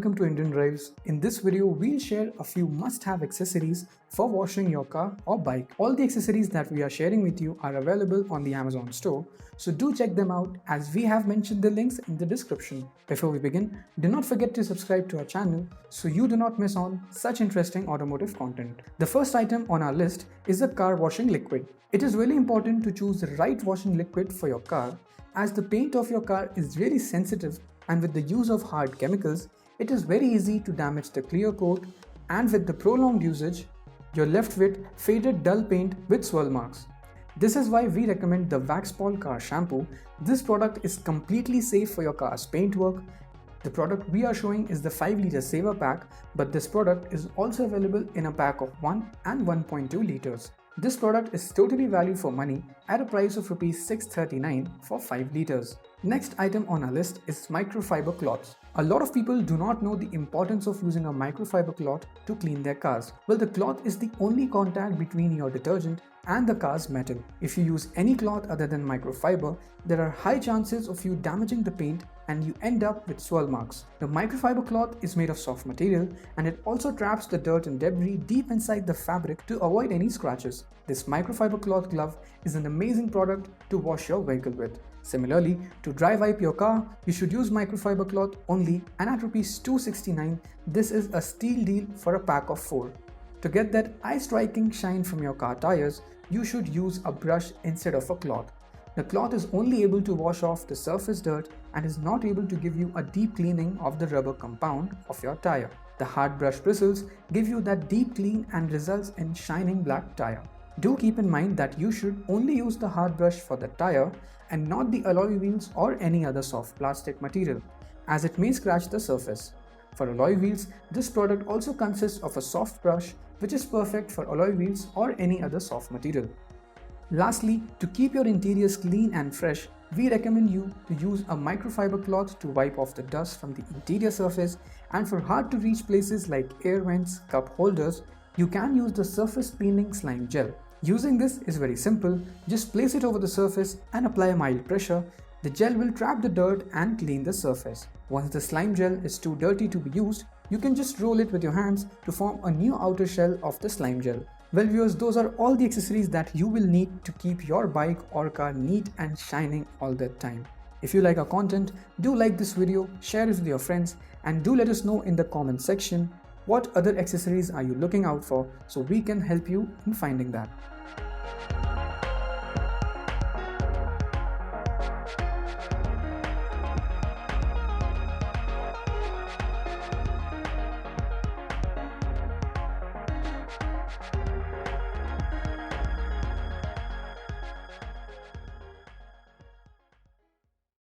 welcome to Indian Drives. In this video, we'll share a few must-have accessories for washing your car or bike. All the accessories that we are sharing with you are available on the Amazon store, so do check them out as we have mentioned the links in the description. Before we begin, do not forget to subscribe to our channel so you do not miss on such interesting automotive content. The first item on our list is the car washing liquid. It is really important to choose the right washing liquid for your car, as the paint of your car is really sensitive, and with the use of hard chemicals, it is very easy to damage the clear coat, and with the prolonged usage, you're left with faded dull paint with swirl marks. This is why we recommend the Waxpol Car Shampoo. This product is completely safe for your car's paintwork. The product we are showing is the 5-liter Saver Pack, but this product is also available in a pack of 1 and 1.2 liters. This product is totally value for money at a price of Rs 639 for 5 liters. Next item on our list is microfiber cloths. A lot of people do not know the importance of using a microfiber cloth to clean their cars. Well, the cloth is the only contact between your detergent and the car's metal. If you use any cloth other than microfiber, there are high chances of you damaging the paint and you end up with swirl marks. The microfiber cloth is made of soft material and it also traps the dirt and debris deep inside the fabric to avoid any scratches. This microfiber cloth glove is an amazing product to wash your vehicle with. Similarly, to dry wipe your car, you should use microfiber cloth only, and at Rs 269, this is a steal deal for a pack of 4. To get that eye-striking shine from your car tires, you should use a brush instead of a cloth. The cloth is only able to wash off the surface dirt and is not able to give you a deep cleaning of the rubber compound of your tire. The hard brush bristles give you that deep clean and results in shining black tire. Do keep in mind that you should only use the hard brush for the tire and not the alloy wheels or any other soft plastic material, as it may scratch the surface. For alloy wheels, this product also consists of a soft brush which is perfect for alloy wheels or any other soft material. Lastly, to keep your interiors clean and fresh, we recommend you to use a microfiber cloth to wipe off the dust from the interior surface, and for hard to reach places like air vents, cup holders, you can use the surface cleaning slime gel. Using this is very simple. Just place it over the surface and apply a mild pressure. The gel will trap the dirt and clean the surface. Once the slime gel is too dirty to be used, you can just roll it with your hands to form a new outer shell of the slime gel. Well viewers, those are all the accessories that you will need to keep your bike or car neat and shining all the time. If you like our content, do like this video, share it with your friends, and do let us know in the comment section what other accessories are you looking out for so we can help you in finding that.